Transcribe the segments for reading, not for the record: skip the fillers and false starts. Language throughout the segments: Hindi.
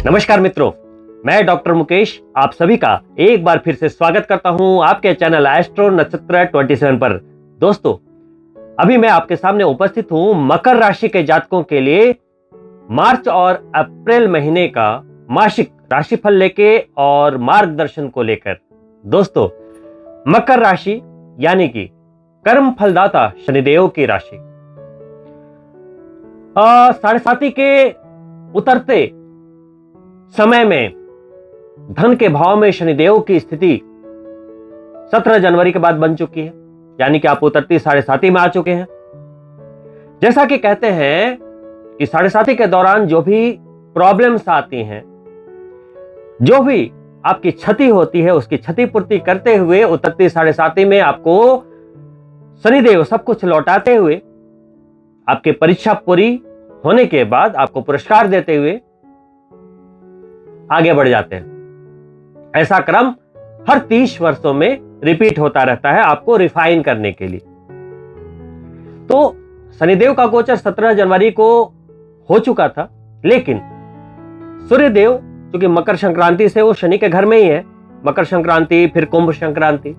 नमस्कार मित्रों, मैं डॉक्टर मुकेश आप सभी का एक बार फिर से स्वागत करता हूं आपके चैनल एस्ट्रो नक्षत्र 27 पर। दोस्तों, अभी मैं आपके सामने उपस्थित हूं मकर राशि के जातकों के लिए मार्च और अप्रैल महीने का मासिक राशिफल लेके और मार्गदर्शन को लेकर। दोस्तों, मकर राशि यानी कि कर्म फलदाता शनिदेव की राशि। साढ़े साथी के उतरते समय में धन के भाव में शनिदेव की स्थिति 17 जनवरी के बाद बन चुकी है, यानी कि आप उतरती साढ़े साथी में आ चुके हैं। जैसा कि कहते हैं कि साढ़े साथी के दौरान जो भी प्रॉब्लम्स आती हैं, जो भी आपकी क्षति होती है, उसकी क्षतिपूर्ति करते हुए उतरती साढ़े साथी में आपको शनिदेव सब कुछ लौटाते हुए आपकी परीक्षा पूरी होने के बाद आपको पुरस्कार देते हुए आगे बढ़ जाते हैं। ऐसा क्रम हर 30 वर्षों में रिपीट होता रहता है आपको रिफाइन करने के लिए। तो शनिदेव का गोचर 17 जनवरी को हो चुका था, लेकिन सूर्यदेव क्योंकि मकर संक्रांति से वो शनि के घर में ही है, मकर संक्रांति फिर कुंभ संक्रांति,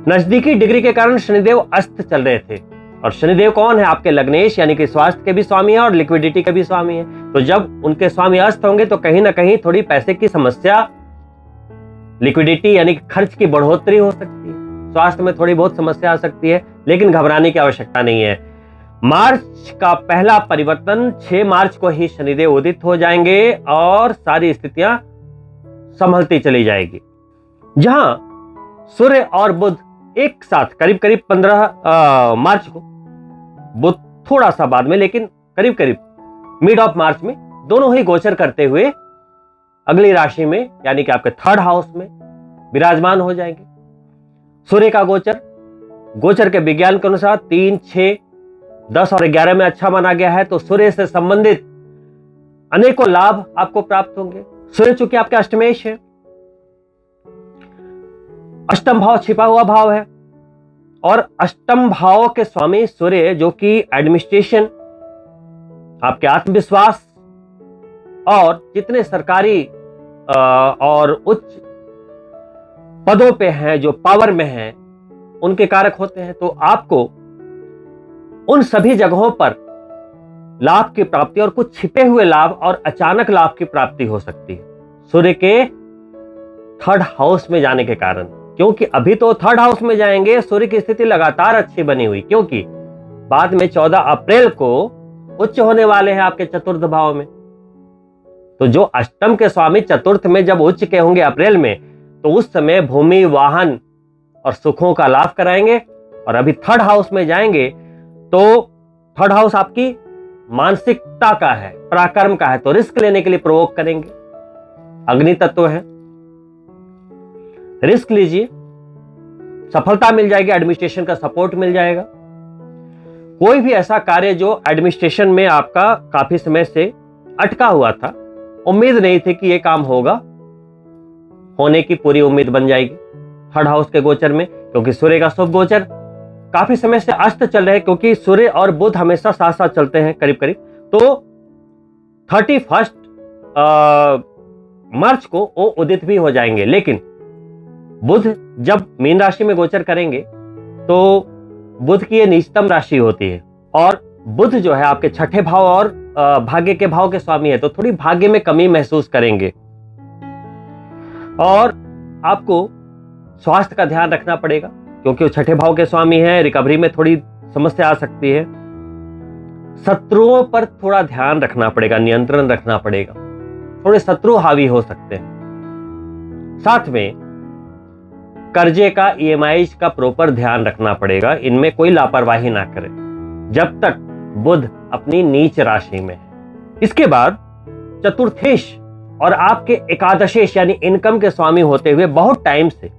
नजदीकी डिग्री के कारण शनिदेव अस्त चल रहे थे। और शनिदेव कौन है? आपके लग्नेश यानी कि स्वास्थ्य के भी स्वामी है और लिक्विडिटी के भी स्वामी है। तो जब उनके स्वामी अस्त होंगे तो कहीं ना कहीं थोड़ी पैसे की समस्या, लिक्विडिटी यानी कि खर्च की बढ़ोतरी हो सकती है, स्वास्थ्य में थोड़ी बहुत समस्या आ सकती है, लेकिन घबराने की आवश्यकता नहीं है। मार्च का पहला परिवर्तन 6 मार्च को ही शनिदेव उदित हो जाएंगे और सारी स्थितियां संभलती चली जाएगी। जहां सूर्य और बुध एक साथ करीब करीब 15 मार्च को, बुध थोड़ा सा बाद में, लेकिन करीब करीब मिड ऑफ मार्च में दोनों ही गोचर करते हुए अगली राशि में यानी कि आपके 3rd हाउस में विराजमान हो जाएंगे। सूर्य का गोचर के विज्ञान के अनुसार 3, 6, 10 और 11 में अच्छा माना गया है। तो सूर्य से संबंधित अनेकों लाभ आपको प्राप्त होंगे। सूर्य चूंकि आपके अष्टमेश है, अष्टम भाव छिपा हुआ भाव है, और अष्टम भाव के स्वामी सूर्य जो कि एडमिनिस्ट्रेशन, आपके आत्मविश्वास और जितने सरकारी और उच्च पदों पे हैं, जो पावर में हैं, उनके कारक होते हैं। तो आपको उन सभी जगहों पर लाभ की प्राप्ति और कुछ छिपे हुए लाभ और अचानक लाभ की प्राप्ति हो सकती है सूर्य के 3rd हाउस में जाने के कारण। क्योंकि अभी तो 3rd हाउस में जाएंगे, सूर्य की स्थिति लगातार अच्छी बनी हुई, क्योंकि बाद में 14 अप्रैल को उच्च होने वाले हैं आपके 4th भाव में। तो जो अष्टम के स्वामी 4th में जब उच्च के होंगे अप्रैल में, तो उस समय भूमि, वाहन और सुखों का लाभ कराएंगे। और अभी 3rd हाउस में जाएंगे तो 3rd हाउस आपकी मानसिकता का है, पराक्रम का है, तो रिस्क लेने के लिए प्रोवोक करेंगे। अग्नि तत्व है, रिस्क लीजिए, सफलता मिल जाएगी, एडमिनिस्ट्रेशन का सपोर्ट मिल जाएगा। कोई भी ऐसा कार्य जो एडमिनिस्ट्रेशन में आपका काफी समय से अटका हुआ था, उम्मीद नहीं थी कि यह काम होगा, होने की पूरी उम्मीद बन जाएगी 3rd हाउस के गोचर में। क्योंकि सूर्य का शुभ गोचर काफी समय से अस्त चल रहे हैं, क्योंकि सूर्य और बुध हमेशा साथ साथ चलते हैं करीब करीब। तो 31 मार्च को वो उदित भी हो जाएंगे। लेकिन बुध जब मीन राशि में गोचर करेंगे तो बुध की ये नीचतम राशि होती है, और बुध जो है आपके 6ठे भाव और भाग्य के भाव के स्वामी है, तो थोड़ी भाग्य में कमी महसूस करेंगे और आपको स्वास्थ्य का ध्यान रखना पड़ेगा, क्योंकि वो 6ठे भाव के स्वामी है। रिकवरी में थोड़ी समस्या आ सकती है। शत्रुओं पर थोड़ा ध्यान रखना पड़ेगा, नियंत्रण रखना पड़ेगा, थोड़े शत्रु हावी हो सकते हैं। साथ में कर्जे का, EMI का प्रॉपर ध्यान रखना पड़ेगा, इनमें कोई लापरवाही ना करें जब तक बुध अपनी नीच राशि में है। इसके बाद चतुर्थेश और आपके एकादशेश यानी इनकम के स्वामी होते हुए बहुत टाइम से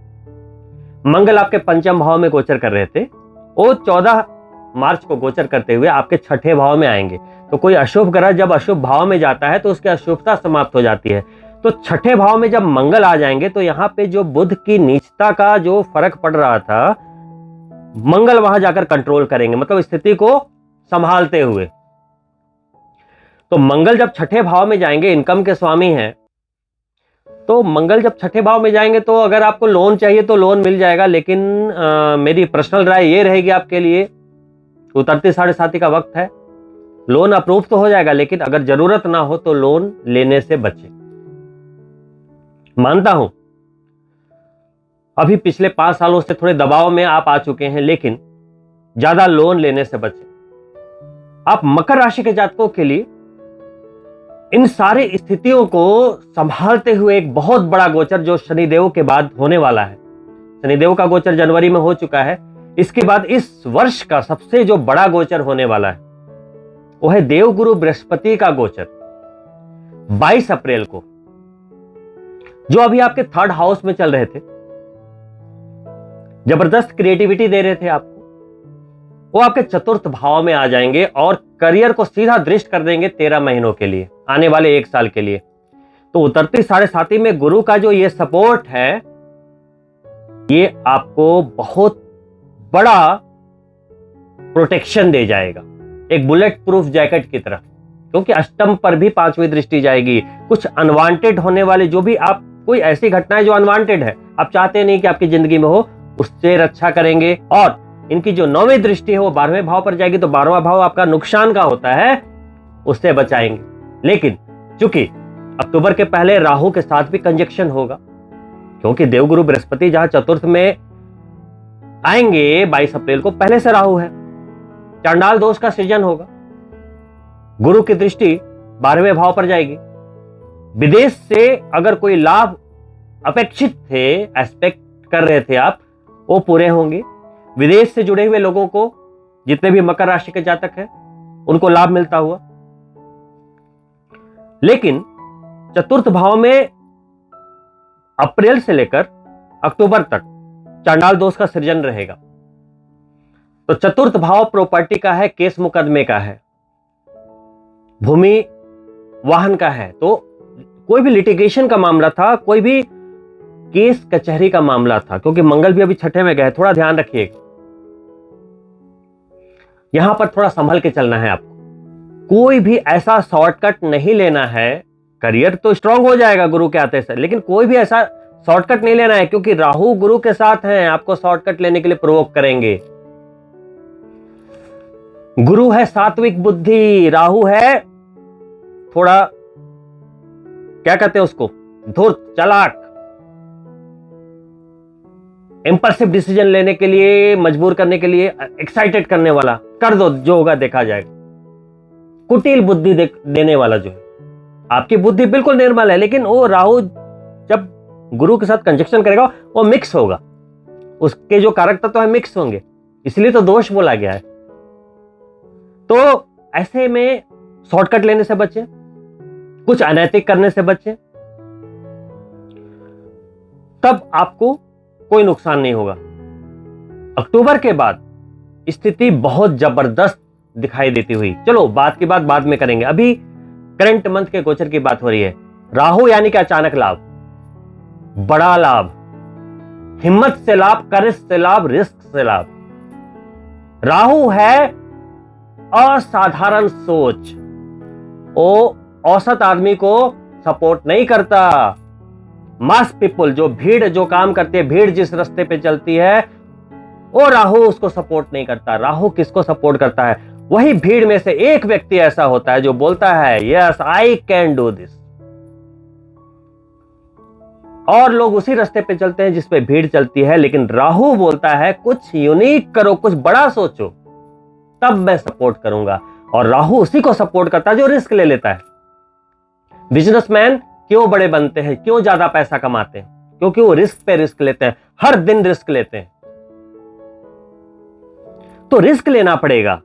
मंगल आपके 5म भाव में गोचर कर रहे थे, वो 14 मार्च को गोचर करते हुए आपके 6ठे भाव में आएंगे। तो कोई अशुभ ग्रह जब अशुभ भाव में जाता है तो उसकी अशुभता समाप्त हो जाती है। तो 6ठे भाव में जब मंगल आ जाएंगे तो यहां पे जो बुध की नीचता का जो फर्क पड़ रहा था, मंगल वहां जाकर कंट्रोल करेंगे, मतलब स्थिति को संभालते हुए। तो मंगल जब छठे भाव में जाएंगे, इनकम के स्वामी हैं, तो मंगल जब छठे भाव में जाएंगे तो अगर आपको लोन चाहिए तो लोन मिल जाएगा। लेकिन मेरी पर्सनल राय ये रहेगी आपके लिए, उतरती 7.5 का वक्त है, लोन अप्रूव तो हो जाएगा, लेकिन अगर जरूरत ना हो तो लोन लेने से बचें। मानता हूं अभी पिछले 5 सालों से थोड़े दबाव में आप आ चुके हैं, लेकिन ज्यादा लोन लेने से बचें। आप मकर राशि के जातकों के लिए इन सारी स्थितियों को संभालते हुए एक बहुत बड़ा गोचर जो शनिदेव के बाद होने वाला है, शनिदेव का गोचर जनवरी में हो चुका है, इसके बाद इस वर्ष का सबसे जो बड़ा गोचर होने वाला है वो है देवगुरु बृहस्पति का गोचर 22 अप्रैल को, जो अभी आपके 3rd हाउस में चल रहे थे, जबरदस्त क्रिएटिविटी दे रहे थे आपको, वो आपके 4th भाव में आ जाएंगे और करियर को सीधा दृष्ट कर देंगे 13 महीनों के लिए, आने वाले 1 साल के लिए। तो उतरती 7.5 में गुरु का जो ये सपोर्ट है, ये आपको बहुत बड़ा प्रोटेक्शन दे जाएगा, एक बुलेट प्रूफ जैकेट की तरह, क्योंकि अष्टम पर भी 5वीं दृष्टि जाएगी। कुछ अनवांटेड होने वाले जो भी आप कोई ऐसी घटनाएं जो अनवांटेड है, आप चाहते नहीं कि आपकी जिंदगी में हो, उससे रक्षा करेंगे। और इनकी जो 9वीं दृष्टि है वो 12वें भाव पर जाएगी, तो 12वां भाव आपका नुकसान का होता है, उससे बचाएंगे। लेकिन चूंकि अक्टूबर के पहले राहु के साथ भी कंजक्शन होगा, क्योंकि देवगुरु बृहस्पति जहां 4th में आएंगे 22 अप्रैल को, पहले से राहु है, चांडाल दोष का सृजन होगा, गुरु की दृष्टि 12वें भाव पर जाएगी। विदेश से अगर कोई लाभ अपेक्षित थे, एक्सपेक्ट कर रहे थे आप, वो पूरे होंगे। विदेश से जुड़े हुए लोगों को, जितने भी मकर राशि के जातक हैं, उनको लाभ मिलता हुआ। लेकिन 4th भाव में अप्रैल से लेकर अक्टूबर तक चांडाल दोष का सृजन रहेगा। तो 4th भाव प्रॉपर्टी का है, केस मुकदमे का है, भूमि वाहन का है। तो कोई भी लिटिगेशन का मामला था, कोई भी केस कचहरी का मामला था, क्योंकि मंगल भी अभी छठे में गए, थोड़ा ध्यान रखिएगा, यहां पर थोड़ा संभल के चलना है आपको। कोई भी ऐसा शॉर्टकट नहीं लेना है। करियर तो स्ट्रांग हो जाएगा गुरु के आते से, लेकिन कोई भी ऐसा शॉर्टकट नहीं लेना है, क्योंकि राहु गुरु के साथ हैं, आपको शॉर्टकट लेने के लिए प्रोवोक करेंगे। गुरु है सात्विक बुद्धि, राहु है थोड़ा क्या कहते हैं उसको, धूर्त, चालाक, इंपल्सिव डिसीजन लेने के लिए, मजबूर करने के लिए, एक्साइटेड करने वाला, कर दो जो होगा देखा जाएगा, कुटिल बुद्धि देने वाला जो है। आपकी बुद्धि बिल्कुल निर्मल है, लेकिन वो राहु जब गुरु के साथ कंजक्शन करेगा वो मिक्स होगा, उसके जो कारक तत्व है मिक्स होंगे, इसलिए तो दोष बोला गया है। तो ऐसे में शॉर्टकट लेने से बचें, कुछ अनैतिक करने से बचें, तब आपको कोई नुकसान नहीं होगा। अक्टूबर के बाद स्थिति बहुत जबरदस्त दिखाई देती हुई, चलो बात की बात बाद में करेंगे, अभी करंट मंथ के गोचर की बात हो रही है। राहु यानी कि अचानक लाभ, बड़ा लाभ, हिम्मत से लाभ, करिश से लाभ, रिस्क से लाभ। राहु है असाधारण सोच, वो औसत आदमी को सपोर्ट नहीं करता। मास पीपल, जो भीड़ जो काम करती है, भीड़ जिस रास्ते पे चलती है, वो राहु उसको सपोर्ट नहीं करता। राहु किसको सपोर्ट करता है? वही भीड़ में से एक व्यक्ति ऐसा होता है जो बोलता है yes I can do this, और लोग उसी रास्ते पे चलते हैं जिस पे भीड़ चलती है। लेकिन राहु बोलता है कुछ यूनिक करो, कुछ बड़ा सोचो, तब मैं सपोर्ट करूंगा। और राहु उसी को सपोर्ट करता है जो रिस्क ले लेता है। बिजनेसमैन क्यों बड़े बनते हैं, क्यों ज्यादा पैसा कमाते हैं? क्योंकि वो रिस्क पे रिस्क लेते हैं, हर दिन रिस्क लेते हैं। तो रिस्क लेना पड़ेगा।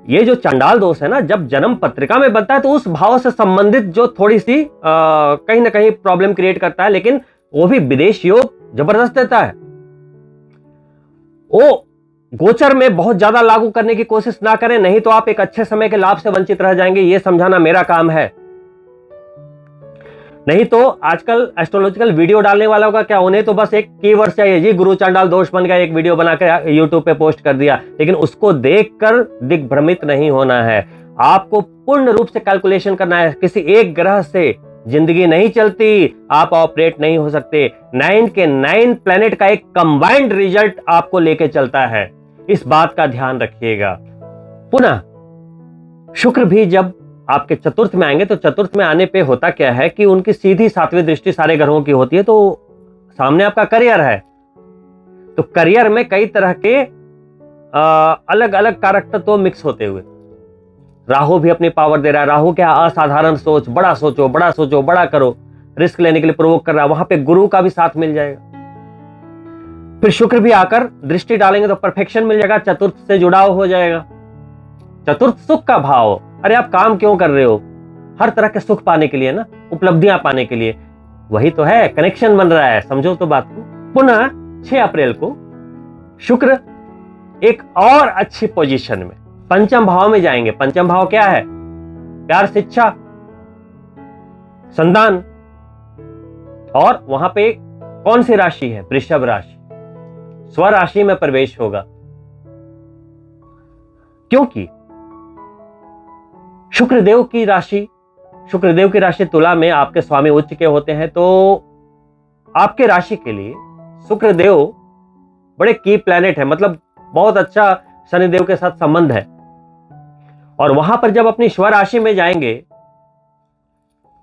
ये जो चंडाल दोष है ना, जब जन्म पत्रिका में बनता है तो उस भाव से संबंधित जो थोड़ी सी कहीं ना कहीं प्रॉब्लम क्रिएट करता है, लेकिन वो भी विदेश योग जबरदस्त देता है। वो गोचर में बहुत ज्यादा लागू करने की कोशिश ना करें, नहीं तो आप एक अच्छे समय के लाभ से वंचित रह जाएंगे। ये समझाना मेरा काम है। नहीं तो आजकल एस्ट्रोलॉजिकल वीडियो डालने वालों का क्या, उन्हें तो बस एक कीवर्ड चाहिए, जी गुरु चांडाल दोष बन गया, एक वीडियो बनाकर यूट्यूब पे पोस्ट कर दिया। लेकिन उसको देखकर दिग्भ्रमित नहीं होना है। आपको पूर्ण रूप से कैलकुलेशन करना है। किसी एक ग्रह से जिंदगी नहीं चलती, आप ऑपरेट नहीं हो सकते। 9 के 9 प्लेनेट का एक कंबाइंड रिजल्ट आपको लेके चलता है, इस बात का ध्यान रखिएगा। पुनः शुक्र भी जब आपके चतुर्थ में आएंगे, तो चतुर्थ में आने पे होता क्या है कि उनकी सीधी 7वीं दृष्टि सारे ग्रहों की होती है, तो सामने आपका करियर है। तो करियर में कई तरह के अलग अलग कारक तत्व मिक्स होते हुए राहु भी अपनी पावर दे रहा है। राहु क्या, असाधारण सोच, बड़ा सोचो, बड़ा सोचो, बड़ा करो, रिस्क लेने के लिए प्रोवोक कर रहा है। वहां पे गुरु का भी साथ मिल जाएगा। फिर शुक्र भी आकर दृष्टि डालेंगे तो परफेक्शन मिल जाएगा, चतुर्थ से जुड़ाव हो जाएगा। चतुर्थ सुख का भाव। अरे आप काम क्यों कर रहे हो? हर तरह के सुख पाने के लिए ना, उपलब्धियां पाने के लिए। वही तो है, कनेक्शन बन रहा है, समझो तो बात को। पुनः 6 अप्रैल को शुक्र एक और अच्छी पोजीशन में पंचम भाव में जाएंगे। पंचम भाव क्या है? प्यार, शिक्षा, संतान। और वहां पे कौन सी राशि है? वृषभ राशि। स्वराशि में प्रवेश होगा, क्योंकि शुक्रदेव की राशि तुला में आपके स्वामी उच्च के होते हैं। तो आपके राशि के लिए शुक्रदेव बड़े की प्लैनेट है, मतलब बहुत अच्छा शनिदेव के साथ संबंध है। और वहां पर जब अपनी स्वराशि में जाएंगे,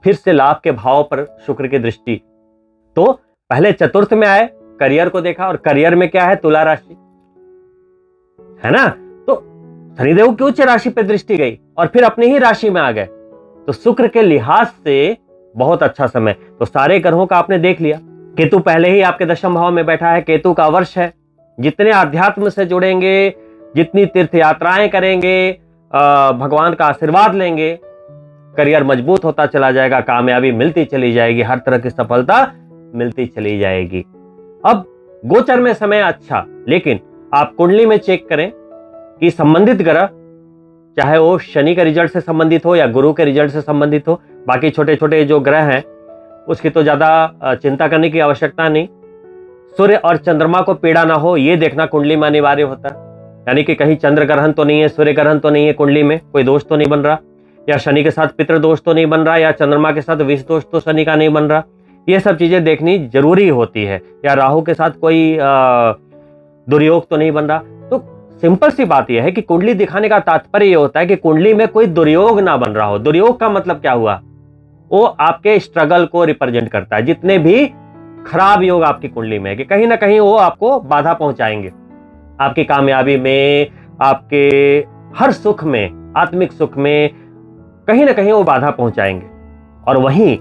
फिर से लाभ के भाव पर शुक्र की दृष्टि। तो पहले चतुर्थ में आए, करियर को देखा, और करियर में क्या है? तुला राशि है ना। तो शनिदेव की उच्च राशि पर दृष्टि गई और फिर अपनी ही राशि में आ गए। तो शुक्र के लिहाज से बहुत अच्छा समय। तो सारे ग्रहों का आपने देख लिया। केतु पहले ही आपके 10वें भाव में बैठा है, केतु का वर्ष है। जितने आध्यात्म से जुड़ेंगे, जितनी तीर्थ यात्राएं करेंगे, भगवान का आशीर्वाद लेंगे, करियर मजबूत होता चला जाएगा, कामयाबी मिलती चली जाएगी, हर तरह की सफलता मिलती चली जाएगी। अब गोचर में समय अच्छा, लेकिन आप कुंडली में चेक करें कि संबंधित ग्रह, चाहे वो शनि के रिजल्ट से संबंधित हो या गुरु के रिजल्ट से संबंधित हो, बाकी छोटे छोटे जो ग्रह हैं उसकी तो ज्यादा चिंता करने की आवश्यकता नहीं। सूर्य और चंद्रमा को पीड़ा ना हो, ये देखना कुंडली में अनिवार्य होता है। यानी कि कहीं चंद्र ग्रहण तो नहीं है, सूर्य ग्रहण तो नहीं है, कुंडली में कोई दोष तो नहीं बन रहा, या शनि के साथ पितृ दोष तो नहीं बन रहा, या चंद्रमा के साथ विष दोष तो शनि का नहीं बन रहा। ये सब चीजें देखनी जरूरी होती है। या राहु के साथ कोई दुर्योग तो नहीं बन रहा। तो सिंपल सी बात यह है कि कुंडली दिखाने का तात्पर्य यह होता है कि कुंडली में कोई दुर्योग ना बन रहा हो। दुर्योग का मतलब क्या हुआ? वो आपके स्ट्रगल को रिप्रेजेंट करता है। जितने भी खराब योग आपकी कुंडली में है, कि कहीं ना कहीं वो आपको बाधा पहुंचाएंगे, आपकी कामयाबी में, आपके हर सुख में, आत्मिक सुख में कहीं ना कहीं वो बाधा पहुंचाएंगे। और वहीं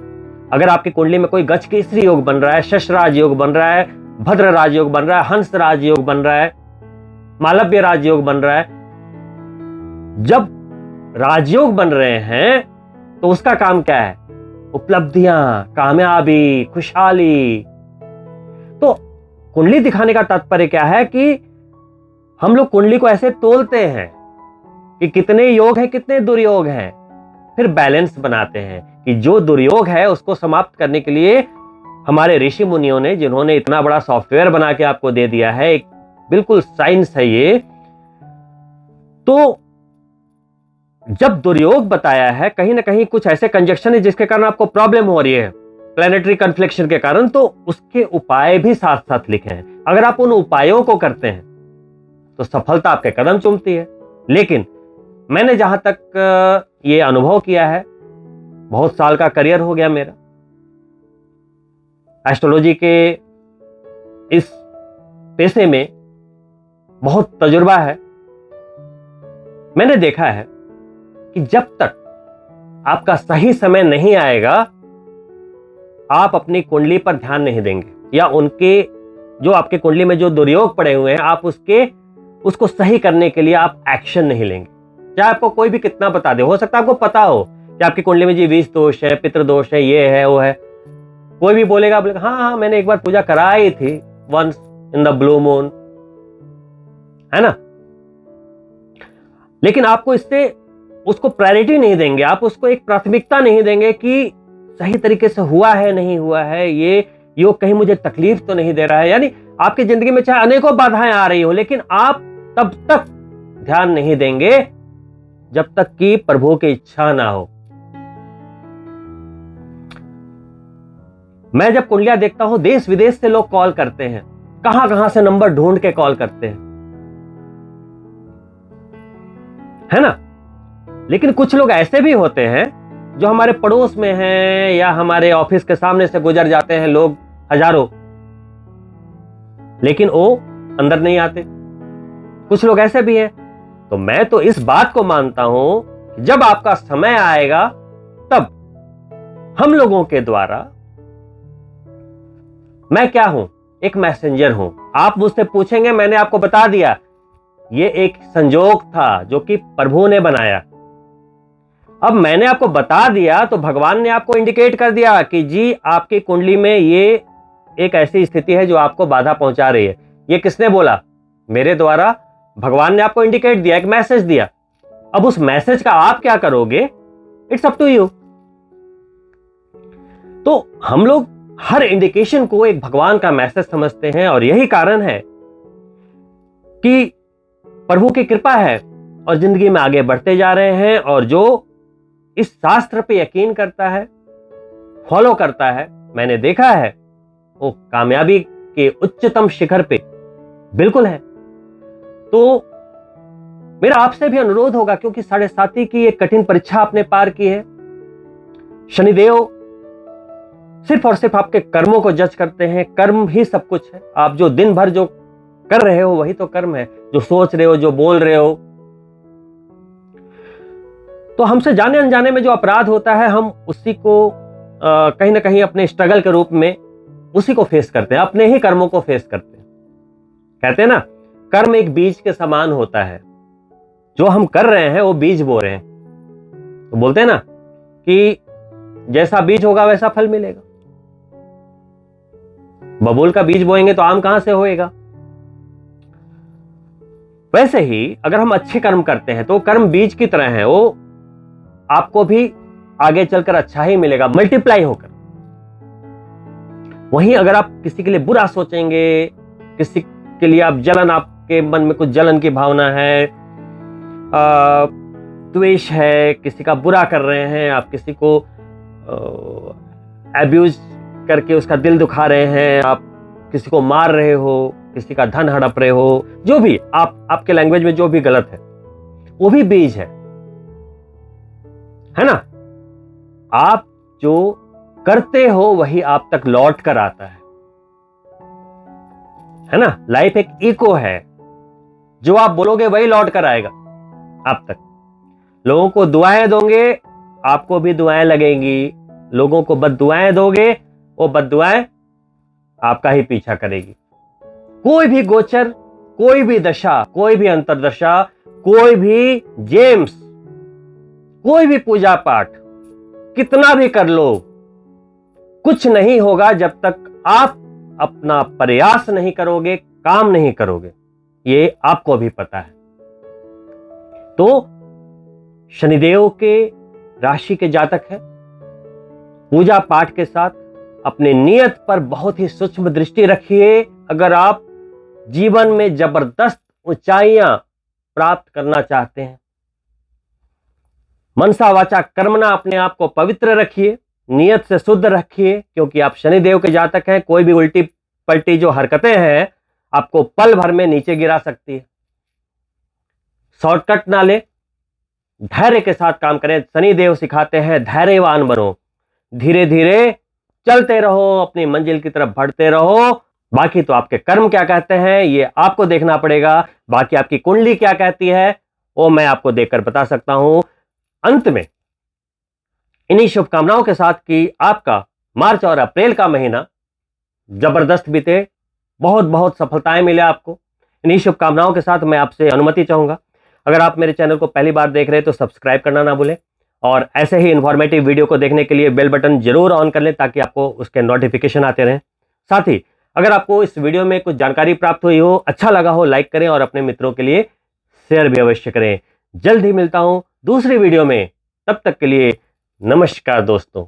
अगर आपकी कुंडली में कोई गज केसरी योग बन रहा है, शशराज योग बन रहा है, भद्र राज योग बन रहा है, हंस राज योग बन रहा है, मालव्य राज योग बन रहा है, जब राजयोग बन रहे हैं तो उसका काम क्या है? उपलब्धियां, कामयाबी, खुशहाली। तो कुंडली दिखाने का तात्पर्य क्या है कि हम लोग कुंडली को ऐसे तोलते हैं कि कितने योग हैं, कितने दुर्योग हैं, फिर बैलेंस बनाते हैं कि जो दुर्योग है उसको समाप्त करने के लिए हमारे ऋषि मुनियों ने, जिन्होंने इतना बड़ा सॉफ्टवेयर बना के आपको दे दिया है, एक बिल्कुल साइंस है ये। तो जब दुर्योग बताया है, कहीं ना कहीं कुछ ऐसे कंजक्शन है जिसके कारण आपको प्रॉब्लम हो रही है, प्लैनेटरी कन्फ्लिक्शन के कारण, तो उसके उपाय भी साथ साथ लिखे हैं। अगर आप उन उपायों को करते हैं तो सफलता आपके कदम चूमती है। लेकिन मैंने जहां तक ये अनुभव किया है, बहुत साल का करियर हो गया मेरा एस्ट्रोलॉजी के इस पेशे में, बहुत तजुर्बा है। मैंने देखा है कि जब तक आपका सही समय नहीं आएगा, आप अपनी कुंडली पर ध्यान नहीं देंगे, या उनके जो आपके कुंडली में जो दुर्योग पड़े हुए हैं, आप उसको सही करने के लिए आप एक्शन नहीं लेंगे। चाहे आपको कोई भी कितना बता दे, हो सकता है आपको पता हो कि आपकी कुंडली में जी विष दोष है, पितृ दोष है, ये है, वो है। कोई भी बोलेगा हाँ मैंने एक बार पूजा कराई थी, once in the blue moon, है ना। लेकिन आपको इससे उसको प्रायोरिटी नहीं देंगे, आप उसको एक प्राथमिकता नहीं देंगे कि सही तरीके से हुआ है, नहीं हुआ है, ये योग कहीं मुझे तकलीफ तो नहीं दे रहा है। यानी आपकी जिंदगी में चाहे अनेकों बाधाएं आ रही हो, लेकिन आप तब तक ध्यान नहीं देंगे जब तक कि प्रभु की इच्छा ना हो। मैं जब कुंडलियां देखता हूं, देश विदेश से लोग कॉल करते हैं, कहां कहां से नंबर ढूंढ के कॉल करते हैं, है ना। लेकिन कुछ लोग ऐसे भी होते हैं जो हमारे पड़ोस में हैं या हमारे ऑफिस के सामने से गुजर जाते हैं लोग हजारों, लेकिन वो अंदर नहीं आते। कुछ लोग ऐसे भी हैं। तो मैं तो इस बात को मानता हूं कि जब आपका समय आएगा तब हम लोगों के द्वारा, मैं क्या हूं, एक मैसेंजर हूं। आप मुझसे पूछेंगे, मैंने आपको बता दिया ये एक संजोग था जो कि प्रभु ने बनाया। अब मैंने आपको बता दिया तो भगवान ने आपको इंडिकेट कर दिया कि जी आपकी कुंडली में ये एक ऐसी स्थिति है जो आपको बाधा पहुंचा रही है। ये किसने बोला? मेरे द्वारा भगवान ने आपको इंडिकेट दिया, एक मैसेज दिया। अब उस मैसेज का आप क्या करोगे, इट्स अप टू यू। तो हम लोग हर इंडिकेशन को एक भगवान का मैसेज समझते हैं, और यही कारण है कि प्रभु की कृपा है और जिंदगी में आगे बढ़ते जा रहे हैं। और जो इस शास्त्र पे यकीन करता है, फॉलो करता है, मैंने देखा है वो कामयाबी के उच्चतम शिखर पे बिल्कुल है। तो मेरा आपसे भी अनुरोध होगा, क्योंकि 7.5 की एक कठिन परीक्षा आपने पार की है। शनिदेव सिर्फ और सिर्फ आपके कर्मों को जज करते हैं। कर्म ही सब कुछ है। आप जो दिन भर जो कर रहे हो वही तो कर्म है, जो सोच रहे हो, जो बोल रहे हो। तो हमसे जाने अनजाने में जो अपराध होता है, हम उसी को कहीं ना कहीं अपने स्ट्रगल के रूप में उसी को फेस करते हैं, अपने ही कर्मों को फेस करते हैं। कहते हैं ना, कर्म एक बीज के समान होता है। जो हम कर रहे हैं वो बीज बो रहे हैं। तो बोलते हैं ना कि जैसा बीज होगा वैसा फल मिलेगा। बबूल का बीज बोएंगे तो आम कहां से होएगा। वैसे ही अगर हम अच्छे कर्म करते हैं तो कर्म बीज की तरह है, वो आपको भी आगे चलकर अच्छा ही मिलेगा, मल्टीप्लाई होकर। वहीं अगर आप किसी के लिए बुरा सोचेंगे, किसी के लिए आप जलन, आपके मन में कुछ जलन की भावना है, द्वेष है, किसी का बुरा कर रहे हैं, आप किसी को एब्यूज करके उसका दिल दुखा रहे हैं, आप किसी को मार रहे हो, किसी का धन हड़प रहे हो, जो भी आपके लैंग्वेज में जो भी गलत है, वो भी बीज है ना। आप जो करते हो वही आप तक लौट कर आता है ना। लाइफ एक इको है, जो आप बोलोगे वही लौट कर आएगा आप तक। लोगों को दुआएं दोगे, आपको भी दुआएं लगेंगी। लोगों को बद्दुआएं दोगे, वो बद्दुआएं आपका ही पीछा करेगी। कोई भी गोचर, कोई भी दशा, कोई भी अंतरदशा, कोई भी जेम्स, कोई भी पूजा पाठ कितना भी कर लो, कुछ नहीं होगा जब तक आप अपना प्रयास नहीं करोगे, काम नहीं करोगे। ये आपको भी पता है। तो शनिदेव के राशि के जातक है, पूजा पाठ के साथ अपने नियत पर बहुत ही सूक्ष्म दृष्टि रखिए। अगर आप जीवन में जबरदस्त ऊंचाइयां प्राप्त करना चाहते हैं, मनसा वाचा कर्मणा अपने आप को पवित्र रखिए, नियत से शुद्ध रखिए, क्योंकि आप शनिदेव के जातक हैं। कोई भी उल्टी पलटी जो हरकतें हैं आपको पल भर में नीचे गिरा सकती है। शॉर्टकट ना ले, धैर्य के साथ काम करें। शनिदेव सिखाते हैं धैर्यवान बनो, धीरे धीरे चलते रहो, अपनी मंजिल की तरफ बढ़ते रहो। बाकी तो आपके कर्म क्या कहते हैं ये आपको देखना पड़ेगा। बाकी आपकी कुंडली क्या कहती है वो मैं आपको देखकर बता सकता हूं। अंत में इन्हीं शुभकामनाओं के साथ कि आपका मार्च और अप्रैल का महीना जबरदस्त बीते, बहुत बहुत सफलताएं मिले आपको। इन्हीं शुभकामनाओं के साथ मैं आपसे अनुमति चाहूंगा। अगर आप मेरे चैनल को पहली बार देख रहे हैं तो सब्सक्राइब करना ना भूलें, और ऐसे ही इंफॉर्मेटिव वीडियो को देखने के लिए बेल बटन जरूर ऑन कर लें ताकि आपको उसके नोटिफिकेशन आते रहें। साथ ही अगर आपको इस वीडियो में कुछ जानकारी प्राप्त हुई हो, अच्छा लगा हो, लाइक करें और अपने मित्रों के लिए शेयर भी अवश्य करें। जल्द ही मिलता हूं दूसरी वीडियो में, तब तक के लिए नमस्कार दोस्तों।